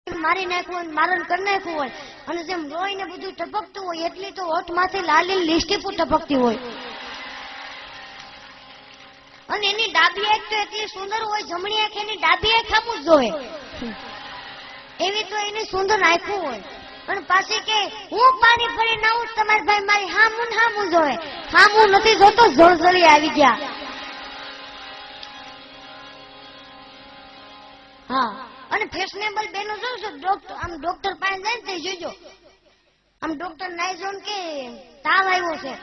મારી નાખ્યું હોય, મારણ કરી નાખ્યું હોય, અને જેમ લોહી ને બધું ટપકતું હોય એટલી તો હોઠમાંથી લાલી લિસ્ટીપું ટપકતી હોય. અને એની ડાબી આંખ તો એટલી સુંદર હોય, જમણી આંખ એની ડાબી આંખ સામું જ જોવે, એવી તો એની સુંદર આંખું હોય. પણ પાછી કે હું પાણી ભરી નાઉં, તમારી ભાઈ મારી હામું ને હામું જોવે. હામું નથી જોતો, જળજળી આવી ગયા. હા, અને ફેશનેબલ બેનો જોઉં છું, આમ ડોક્ટર પાસે જાય ને તે જોજો, આમ ડોક્ટર નાઈ જો કે તાવ આવ્યો છે,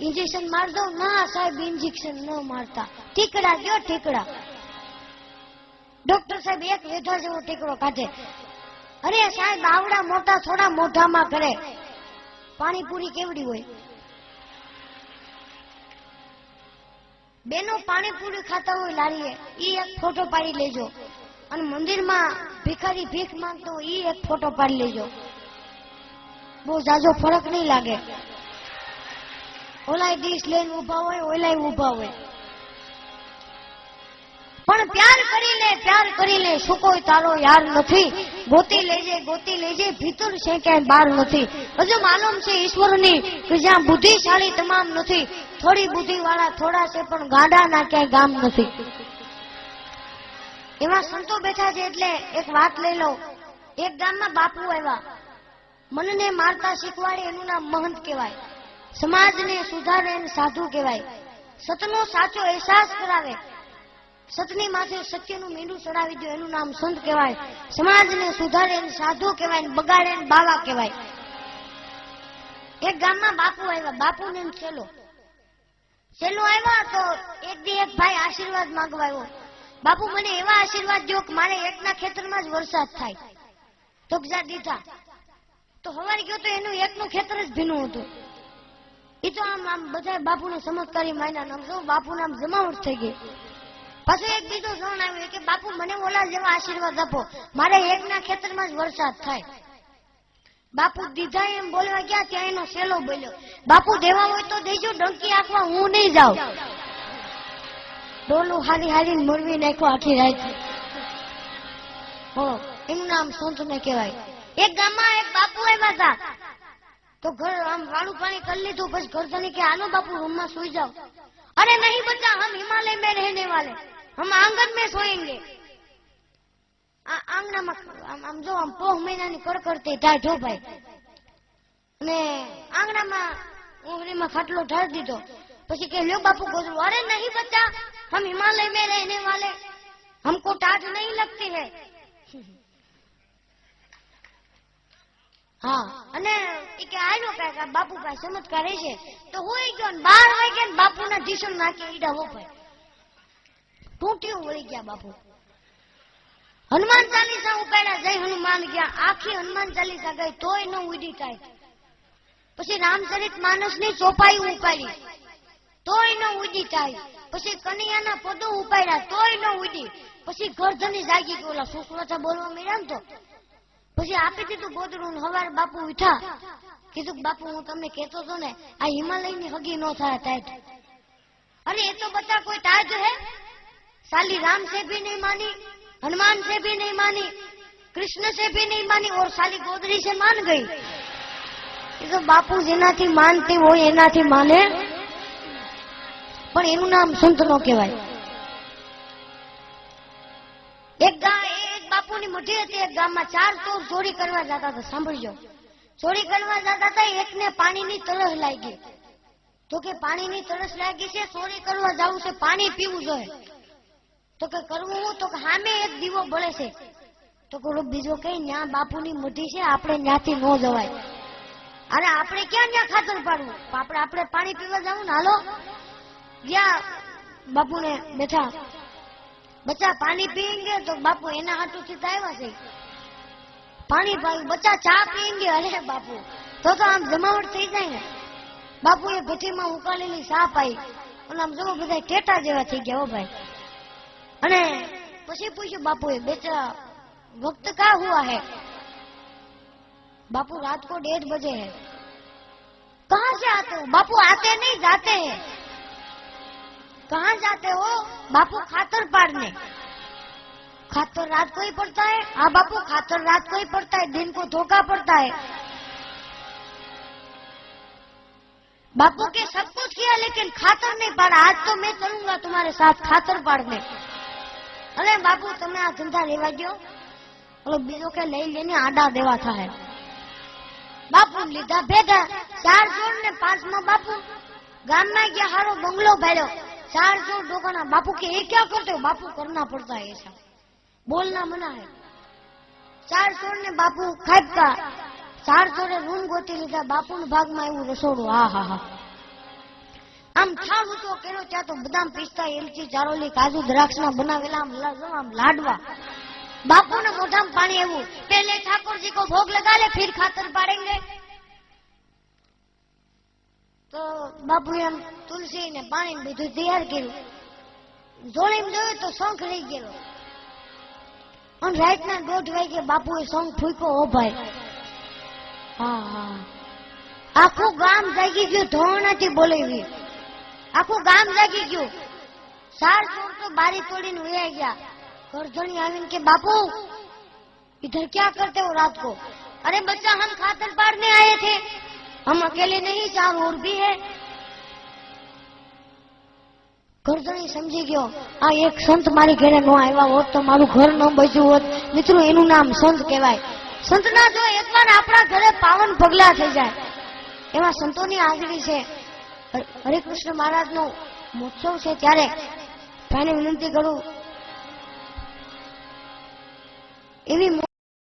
ઇન્જેક્શન માર દો. ના સાહેબ, ઇન્જેક્શન ન મારતા, ટીકડા ગયો ટીકડા. ડોક્ટર સાહેબ એક વેઢા જેવો ટીકડો કાઢે. અરે સાહેબ, આવડા મોટા થોડા મોઢામાં કરે. પાણીપુરી કેવડી હોય બેનો, પાણીપુરી ખાતા હોય લારીએ, ઈ એક ફોટો પાડી લેજો. અને મંદિરમાં ભિખારી ભીખ માંગતો હોય, ઈ એક ફોટો પાડી લેજો. બહુ જાજો ફરક નહીં લાગે. ઓલાય ડીશ લઈને ઉભા હોય, ઓલાય ઉભા હોય. પણ પ્યાર કરી લે, શું કોઈ તારો યાર નથી. ગોતી લેજે ભીતર છે ક્યાંય બહાર નથી. હજુ માલુમ છે ઈશ્વરની કે જ્યાં બુદ્ધિશાળી તમામ નથી. થોડી બુદ્ધિ વાળા થોડા છે, પણ ગાડા ના ક્યાંય ગામ નથી. એવા સંતો બેઠા છે. એટલે એક વાત લઈ લો. એક ગામમાં બાપુ આવ્યા, મનને મારતા શીખવાડે, એનું નામ મહંત કહેવાય. સમાજને સુધારે એને સાધુ કહેવાય. સતનો સાચો અહેસાસ કરાવે, સતની માથે સત્યનું મીંડું ચડાવી દો, એનું નામ સંત કહેવાય. સમાજને સુધારે એને સાધુ કહેવાય, બગાડે એને બાવા કહેવાય. એક ગામમાં બાપુ આવ્યા, બાપુને છેલ્લો આવ્યા તો એક ભાઈ આશીર્વાદ માંગવા આવ્યો. બાપુ મને એવા આશીર્વાદ દો કે મારે એકના ખેતરમાં જ વરસાદ થાય. તો દીધા તો હવારે ગયો તો એનું એકનું ખેતર જ ભીનું હતું. એ તો આમ બધા બાપુને ચમત્કારી માયના નામ શું, બાપુ નામ જમાવટ થઈ ગઈ. પાછું એક બીજો સણ આવ્યો કે બાપુ મને ઓલા જેવા આશીર્વાદ આપો, મારે એકના ખેતરમાં જ વરસાદ થાય. બાપુ દીધા એમ બોલવા ગયા, ત્યાં એનો શેલો બોલ્યો, બાપુ દેવા હોય તો દેજો, ડંકી આંખવા હું નહીં જાઉં. ડોલું હારી મોરવી નાખ્યો આખી રાત. એનું નામ સંત ને કહેવાય. એક ગામમાં એક બાપુ આવ્યા હતા, તો ઘર આમ વાળું પાણી કરી લીધું, પછી ઘરધણી કે હાલો બાપુ રૂમમાં સુઈ જાઓ. અરે નહીં બચ્ચા, હમ हिमालय में रहने वाले, हम आंगन में सोएंगे. આંગણામાં આમ જો આમ પોહ મહિનાની કડકડતી ઢાળ જો ભાઈ, અને આંગણામાં ઉંગળીમાં ખાટલો ઢાળ દીધો. પછી કે લ્યો બાપુ ગોદડું. અરે નહીં બચ્ચા, हम हिमालय में रहने वाले, हमको टाट नहीं लगती है. હા, અને એ કે આનો કાકા બાપુ પાસે ચમત્કાર છે. તો હોય ગયો ને 12 વાગ્યા ને બાપુના ઢીસણ નાખે ઈડા વપાય, તૂટ્યું વળી ગયા બાપુ. હનુમાન ચાલીસા ઉપાડ્યા, જય હનુમાન ગયા. આખી હનુમાન ચાલીસા ગઈ તોય ન ઉડી થાય. પછી રામચરિત માનસ ની ચોપાઈ ઉપાડી તોય ન ઉડી થાય. પછી કનૈયાના પદો ઉપાડ્યા તોય ન ઉડી. પછી ઘરધણી જાગી ગઈ, ઓલા સુસવાચા બોલવા મળ્યા ને તો પછી આપી દીધું ગોદડું. હવાર બાપુ ઉઠા, કીધું બાપુ હું તમને કેતો હતો ને, આ હિમાલયની હગી નો થાય ટાઈટ. અરે એ તો બચ્ચા કોઈ ટાઈટ હે, साली राम से भी नहीं मानी, हनुमान से भी नहीं मानी, कृष्ण से भी नहीं मानी, और साली गोदरी से मान गई. ये तो बापू जेनाथी मानती हो एनाथी माने, पण एનું નામ સંત નો કહેવાય. એક બાપુની મુઠ્ઠી હતી. એક ગામમાં 4 ચોર ચોરી કરવા જતા હતા. સાંભળજો, ચોરી કરવા જતા હતા. એકને પાણીની તરસ લાગી. તો કે પાણીની તરસ લાગી છે, ચોરી કરવા જવું છે, પાણી પીવું જોઈએ. તો કે કરવું હું? તો કે સામે એક દીવો બળે છે. તો કે બીજો કઈ ન્યા બાપુની મુઠ્ઠી છે, આપણે ન્યાથી ન જવાય. અરે આપણે ક્યાં ન્યા ખાતર પાડવું, આપણે પાણી પીવા જવું ને. હાલો ગયા બાપુને બેઠા, બચ્ચા પાણી પીएंगे? તો બાપુ એના હાથુથી આવ્યા છે, પાણી પાયું. બચ્ચા ચા પીएंगे? અરે બાપુ તો આમ જમાવટ થઈ જાય ને. બાપુએ ભઠ્ઠીમાં ઉકાળેલી ચા પાઈ, અને આમ જો બધા ટેટા જેવા થઈ ગયા હો ભાઈ. અને પછી પૂછ્યું બાપુએ, બેટા वक्त क्या हुआ है? बापू रात को 1:30 बजे है. कहाँ से आते हो? बापू आते नहीं जाते हैं. कहाँ जाते हो? बापू खातर पाड़ने. खातर रात को ही पड़ता है। हाँ बापू, खातर रात को ही पड़ता है, दिन को धोखा पड़ता है। बापू के सब कुछ किया लेकिन खातर नहीं पाड़ा। आज तो मैं चलूंगा तुम्हारे साथ खातर पाड़ने। अरे बापू તમે આ ધંધા રેવા દો, ઓલો બીજો કે લઈ લઈને આડા દેવા થાય। બાપુ લીધા ભેગા 4 જોડ ને 5માં બાપू गांव में गया, हारो बंगलो भैलो, 4 जोड़ डोकाना। बापू के ये क्या करते हो? बापू करना पड़ता है ऐसा, बोलना मना है। 4 जोड़ ने बापू खापका, 4 जोड़े रूम गोती लीधा। बापू ने भाग में आव्યું रसोડું। हा हा हा આમ થાળું તો કર્યો, ત્યાં તો બદામ પિસ્તા એલચી ચારોલી કાજુ દ્રાક્ષના બનાવેલા આમ લાડવા। बापू ने मोઢા में पानी આવ્યું। पहले ठाकुर जी को भोग लगा ले, फिर खातर पाड़ेंगे। तो बापू एम तुलसी ने पानी બધું તૈયાર કર્યું। જોડીને જોયું તો શંખ રહી ગયેલો। અને રાતના 1:30 વાગે બાપુએ શંખ ફૂંક્યો। ઓ ભાઈ, હા હા, આખું ગામ જાગી ગયું। ધોરણાથી બોલાવી, આખું ગામ જાગી ગયું। 4 ચોર તો બારી તોડીને ઉયા ગયા। કરધણી આવીને કે बापू इधर क्या करते हो रात को? अरे बच्चा, हम खातर पाड़ने आए थे, हम अकेले नहीं, 4 और भी है। કરધણી સમજી ગયો, આ એક સંત મારી ઘરે ન આવ્યા હોત તો મારું ઘર ન બચ્યું હોત। મિત્રો, એનું નામ સંત કહેવાય। સંતના જો એકવાર આપણા ઘરે પાવન પગલા થઈ જાય, એવા સંતોની હાજરી છે। હરિકૃષ્ણ મહારાજનો મહોત્સવ છે, ત્યારે ભાઈને વિનંતી કરું, એવી